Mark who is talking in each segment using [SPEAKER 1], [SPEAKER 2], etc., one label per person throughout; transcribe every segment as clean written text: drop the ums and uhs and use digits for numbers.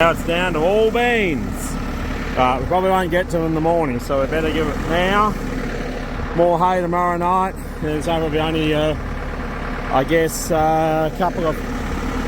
[SPEAKER 1] Now it's down to all beans. We probably won't get to them in the morning, so we better give it now. More hay tomorrow night. There's only, I guess, a couple of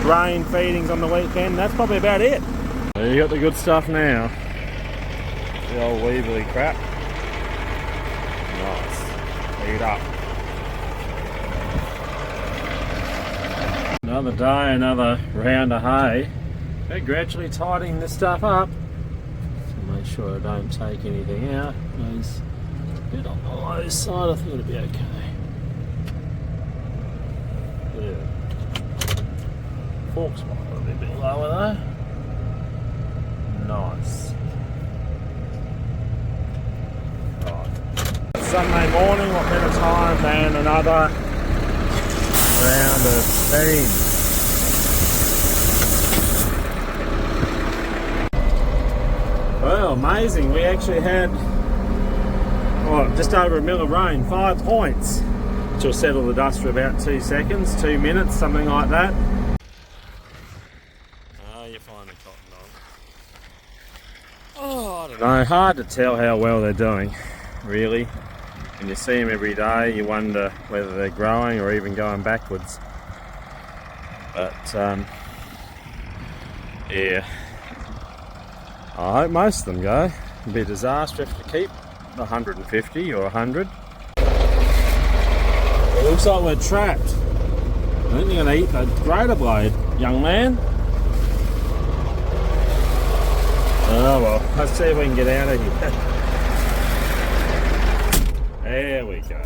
[SPEAKER 1] grain feedings on the weekend. That's probably about it. So you got the good stuff now. The old Weevilly crap. Nice. Feed up. Another day, another round of hay. They're gradually tidying this stuff up. So make sure I don't take anything out. It's a bit on the low side. I think it'll be okay. Yeah. Forks might be a bit lower though. Nice. Right. Sunday morning, what better time than another round of beans. Well, amazing. We actually had just over a mil of rain, 5 points, which will settle the dust for about 2 seconds, 2 minutes, something like that. Oh, you're finding cotton on. Oh, I don't know. Hard to tell how well they're doing, really. When you see them every day, you wonder whether they're growing or even going backwards. But, yeah. I hope most of them go. It'd be a disaster if to keep 150 or 100. It looks like we're trapped. I think you're going to eat the grater blade, young man. Oh well, let's see if we can get out of here. There we go.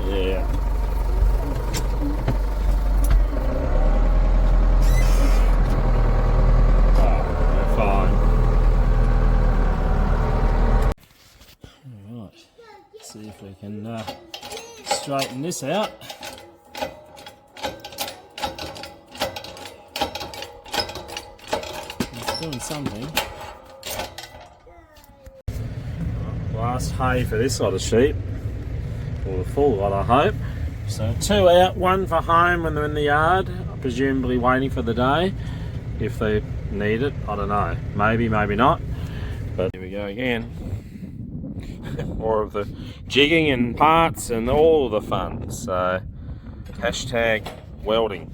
[SPEAKER 1] Yeah. See if we can straighten this out. It's doing something. Last hay for this lot of sheep, or the full lot I hope. So 2 out, 1 for home when they're in the yard, presumably waiting for the day. If they need it, I don't know. Maybe, maybe not. But here we go again. More of the jigging and parts and all the fun. So hashtag welding.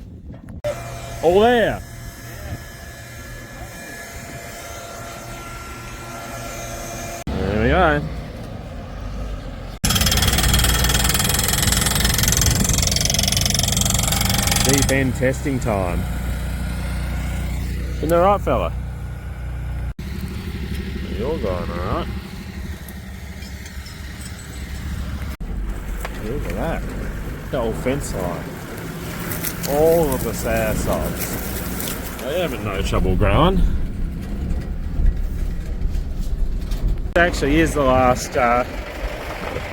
[SPEAKER 1] All there. There we go. Deep end testing time. Isn't that right, fella? You're going alright. Look at that. The old fence line. All of the sour sods. They having no trouble growing. It actually is the last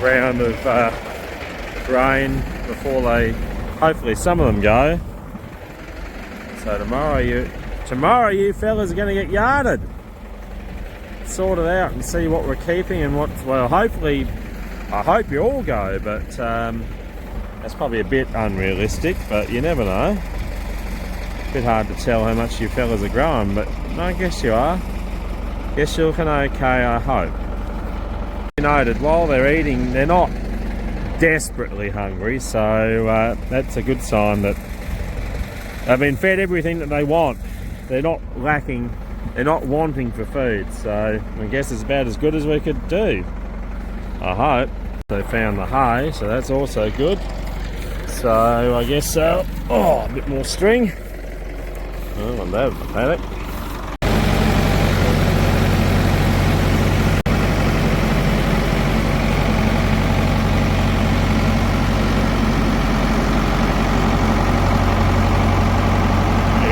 [SPEAKER 1] round of rain before they, hopefully some of them go. So tomorrow you fellas are going to get yarded. Sort it out and see what we're keeping and what, well, hopefully, I hope you all go, but that's probably a bit unrealistic, but you never know. A bit hard to tell how much you fellas are growing, but I guess you are. Guess you're looking okay, I hope. You noted, while they're eating, they're not desperately hungry, so that's a good sign that they've been fed everything that they want. They're not lacking, they're not wanting for food, so I guess it's about as good as we could do. I hope. They found the hay, so that's also good. So I guess a bit more string. Oh, not bad, paddock.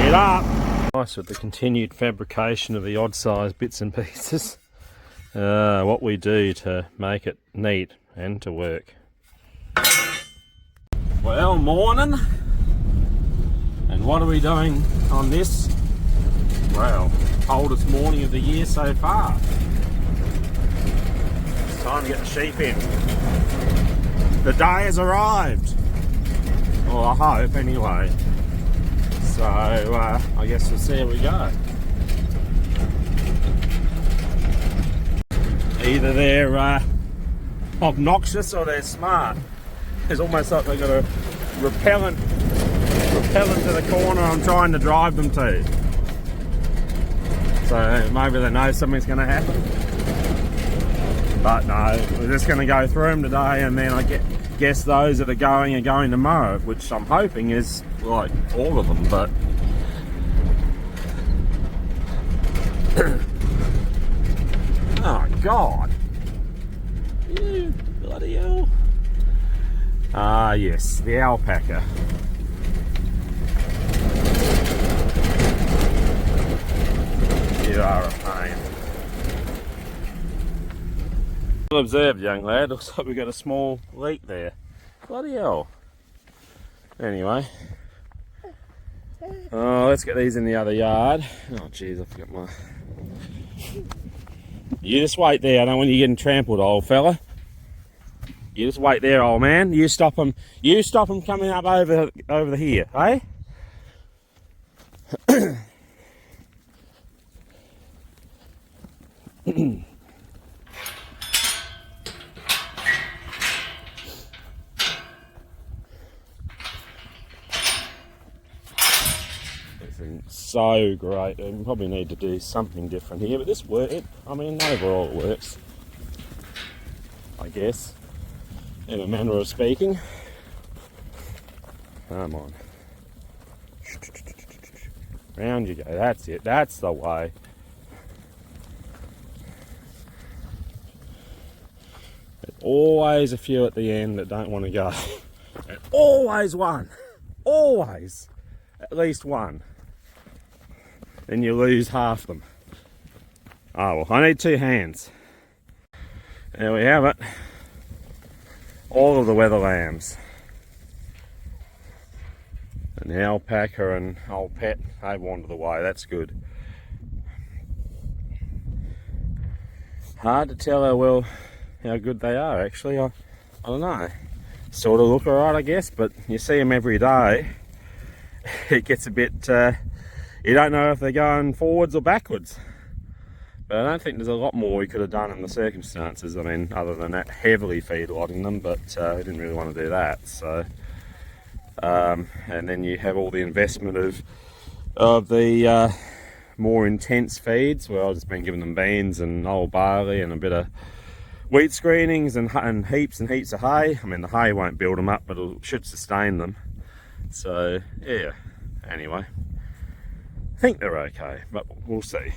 [SPEAKER 1] Get up. Nice with the continued fabrication of the odd size bits and pieces. What we do to make it neat and to work. Well, morning. And what are we doing on this, well, coldest morning of the year so far? It's time to get the sheep in. The day has arrived. Well, I hope anyway. So I guess we'll see how we go. Either they're obnoxious or they're smart. It's almost like they've got a repellent to the corner I'm trying to drive them to. So maybe they know something's going to happen. But no, we're just going to go through them today, and then I guess those that are going tomorrow, which I'm hoping is like all of them, but oh God, you bloody hell. Ah yes, the alpaca. You are a pain. Well observed, young lad. Looks like we've got a small leak there. Bloody hell. Anyway. Oh, let's get these in the other yard. Oh, jeez, I forgot my... You just wait there. I don't want you getting trampled, old fella. You just wait there, old man. You stop them. You stop them coming up over here, eh? So great. We probably need to do something different here, but this works. I mean, overall it works, I guess, in a manner of speaking. Come on. Round you go. That's it. That's the way. There's always a few at the end that don't want to go. And always one. Always. At least one. Then you lose half them. Oh well, I need two hands. There we have it. All of the weather lambs. And the alpaca and old pet, they've wandered away. That's good. Hard to tell how good they are actually. I don't know. Sort of look alright, I guess, but you see them every day. It gets a bit... you don't know if they're going forwards or backwards. But I don't think there's a lot more we could have done in the circumstances. I mean, other than that, heavily feedlotting them, but we didn't really want to do that. So, and then you have all the investment of the more intense feeds. Well, I've just been giving them beans and old barley and a bit of wheat screenings and heaps and heaps of hay. I mean, the hay won't build them up, but it should sustain them. So, yeah. Anyway. I think they're okay, but we'll see.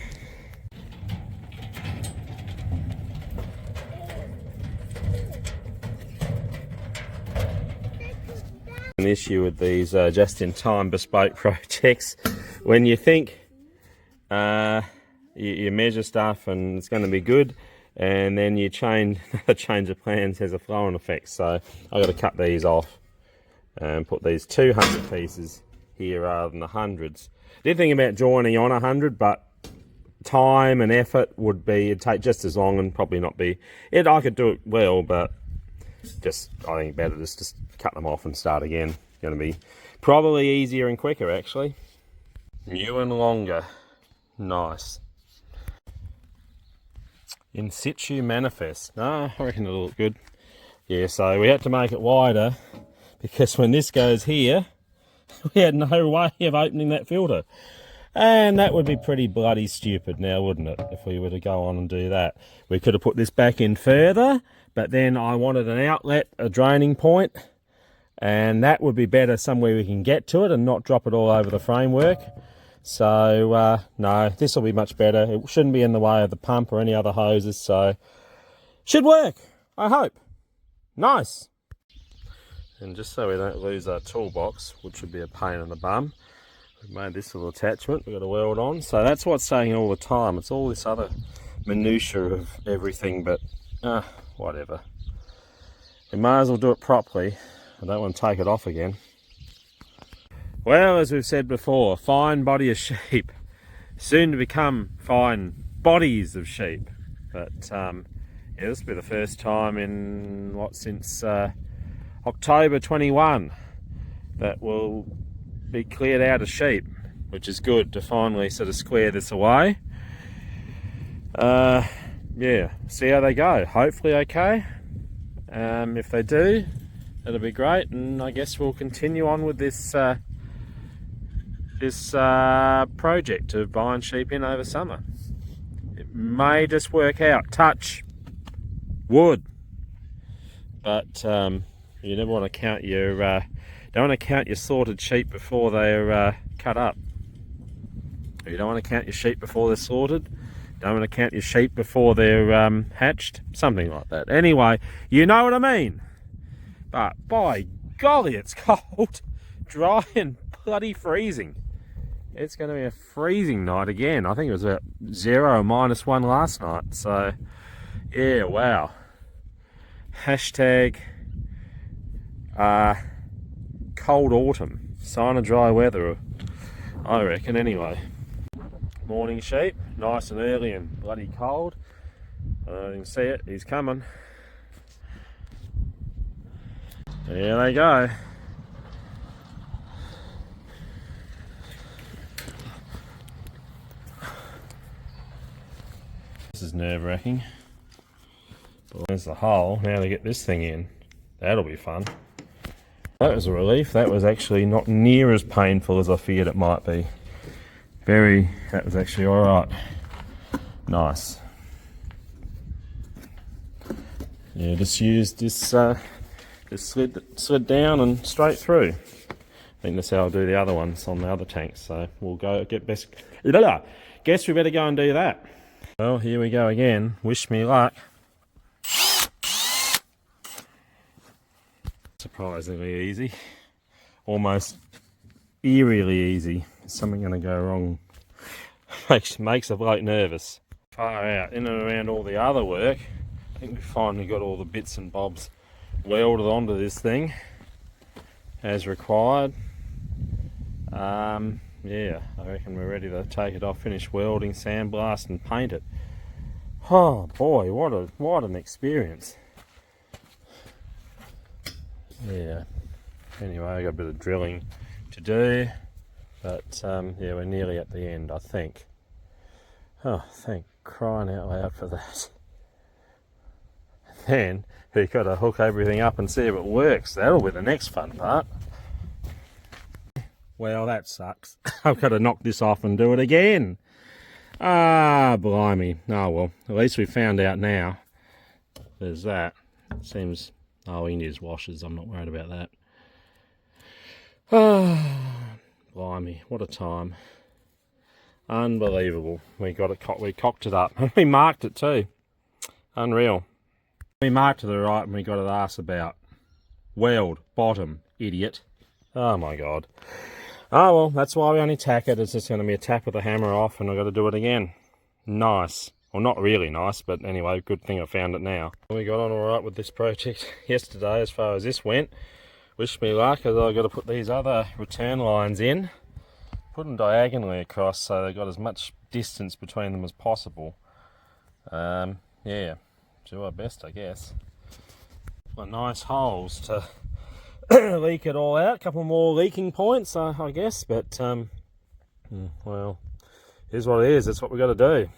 [SPEAKER 1] An issue with these just-in-time bespoke projects, when you think you measure stuff and it's going to be good, and then you change of plans has a flow-on effect. So I've got to cut these off and put these 200 pieces here rather than the hundreds. Did think about joining on 100, but time and effort it'd take just as long and probably not be it. I could do it well, but I think better just cut them off and start again. Going to be probably easier and quicker actually. New and longer. Nice. In situ manifest. No, I reckon it'll look good. Yeah, so we had to make it wider because when this goes here, we had no way of opening that filter. And that would be pretty bloody stupid now, wouldn't it, if we were to go on and do that. We could have put this back in further, but then I wanted an outlet, a draining point, and that would be better somewhere we can get to it and not drop it all over the framework. So, no, this will be much better. It shouldn't be in the way of the pump or any other hoses, so should work, I hope. Nice. And just so we don't lose our toolbox, which would be a pain in the bum, we've made this little attachment we've got to weld on. So that's what's saying all the time. It's all this other minutiae of everything, but whatever. We might as well do it properly. I don't want to take it off again. Well, as we've said before, fine body of sheep, soon to become fine bodies of sheep. But yeah, this will be the first time in since October 21 that we'll be cleared out of sheep, which is good to finally sort of square this away. Yeah, see how they go. Hopefully okay. If they do, it'll be great, and I guess we'll continue on with this project of buying sheep in over summer. It may just work out. Touch wood, but you never want to count your don't want to count your sorted sheep before they're cut up. You don't want to count your sheep before they're sorted. Don't want to count your sheep before they're hatched. Something like that. Anyway, you know what I mean. But by golly, it's cold, dry and bloody freezing. It's going to be a freezing night again. I think it was about 0 or -1 last night. So, yeah, wow. Hashtag cold autumn. Sign of dry weather, I reckon, anyway. Morning sheep, nice and early and bloody cold. You can see it, he's coming. There they go. This is nerve-wracking. There's the hole, now to get this thing in. That'll be fun. That was a relief. That was actually not near as painful as I feared it might be. That was actually alright. Nice. Yeah, just used this, just slid down and straight through. I think that's how I'll do the other ones on the other tanks. So we'll go guess we better go and do that. Well, here we go again. Wish me luck. Surprisingly easy. Almost eerily easy. Is something going to go wrong? Makes a bloke nervous. Far out, in and around all the other work, I think we finally got all the bits and bobs welded onto this thing as required. Yeah, I reckon we're ready to take it off, finish welding, sandblast and paint it. Oh boy, what an experience. Yeah, anyway, I got a bit of drilling to do, but yeah, we're nearly at the end, I think. Oh, thank crying out loud for that. Then we've got to hook everything up and see if it works. That'll be the next fun part. Well, that sucks. I've got to knock this off and do it again. Ah, blimey. Oh well, at least we found out now. There's that. It seems... Oh, he needs washers. I'm not worried about that. Ah, blimey, what a time. Unbelievable. We got it, we cocked it up. We marked it too. Unreal. We marked to the right and we got it asked about. Weld, bottom, idiot. Oh my god. Oh well, that's why we only tack it. It's just going to be a tap with the hammer off and I've got to do it again. Nice. Well, not really nice, but anyway, good thing I found it now. We got on alright with this project yesterday as far as this went. Wish me luck, as I've got to put these other return lines in. Put them diagonally across so they've got as much distance between them as possible. Yeah, do our best, I guess. Got nice holes to leak it all out. A couple more leaking points, I guess, but well, here's what it is. That's what we've got to do.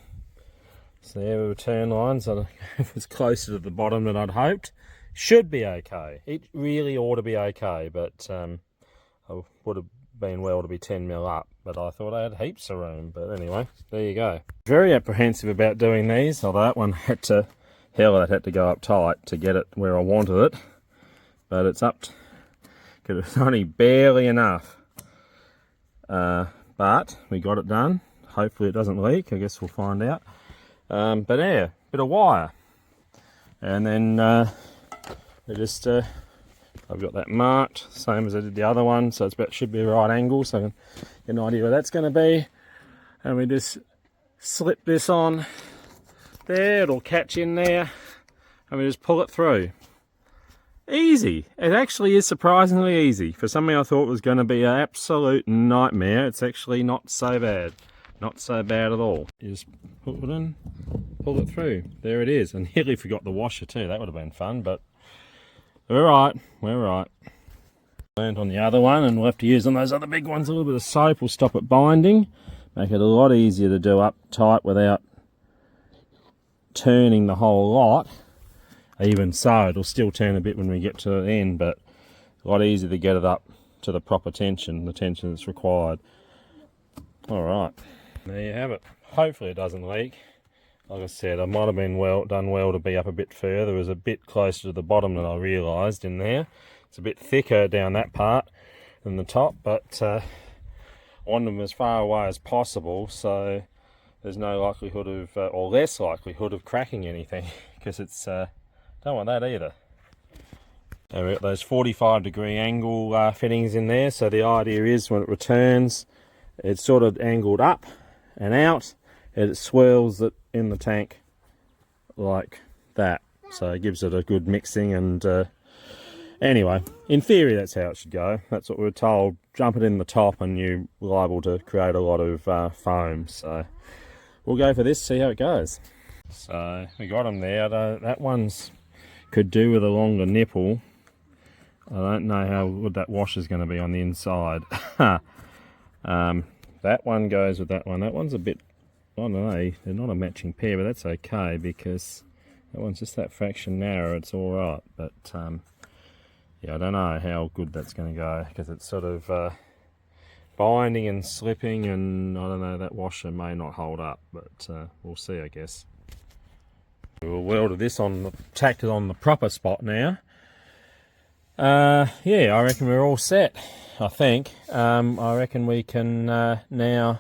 [SPEAKER 1] So there we return lines. I don't know if it's closer to the bottom than I'd hoped. Should be okay. It really ought to be okay, but I would have been well to be 10 mil up, but I thought I had heaps of room. But anyway, there you go. Very apprehensive about doing these, although that one had to go up tight to get it where I wanted it. But it's up, because it's only barely enough. But we got it done. Hopefully it doesn't leak. I guess we'll find out. But yeah, bit of wire, and then we just I've got that marked same as I did the other one, so it's should be the right angle, so I can get an idea where that's going to be. And we just slip this on there, it'll catch in there, and we just pull it through. Easy. It actually is surprisingly easy. For something I thought was going to be an absolute nightmare, it's actually not so bad. Not so bad at all. You just put it in, pull it through. There it is. I nearly forgot the washer too. That would have been fun, but we're right. We're right. Learned on the other one, and we'll have to use on those other big ones a little bit of soap will stop it binding, make it a lot easier to do up tight without turning the whole lot. Even so, it'll still turn a bit when we get to the end, but a lot easier to get it up to the proper tension, the tension that's required. Alright, there you have it. Hopefully it doesn't leak. Like I said, I might have been done well to be up a bit further. It was a bit closer to the bottom than I realised in there. It's a bit thicker down that part than the top, but I want them as far away as possible, so there's no likelihood of, or less likelihood of cracking anything, because it's, don't want that either. And we've got those 45-degree angle fittings in there, so the idea is when it returns, it's sort of angled up and out, and it swirls it in the tank like that. So it gives it a good mixing, and anyway, in theory that's how it should go. That's what we were told. Jump it in the top and you're liable to create a lot of foam. So we'll go for this, see how it goes. So we got them there. That one's could do with a longer nipple. I don't know how good that wash is going to be on the inside. That one goes with that one. That one's a bit, I don't know, they're not a matching pair, but that's okay because that one's just that fraction narrow. It's all right, but yeah, I don't know how good that's going to go because it's sort of binding and slipping, and I don't know, that washer may not hold up, but we'll see, I guess. We'll weld this on, tacked it on the proper spot now. Yeah, I reckon we're all set, I think. I reckon we can now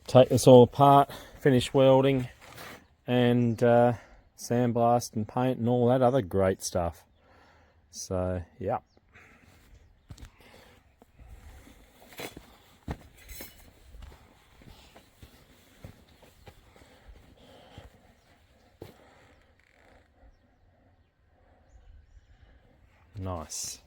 [SPEAKER 1] take this all apart, finish welding, and sandblast and paint and all that other great stuff. So, yeah. Nice.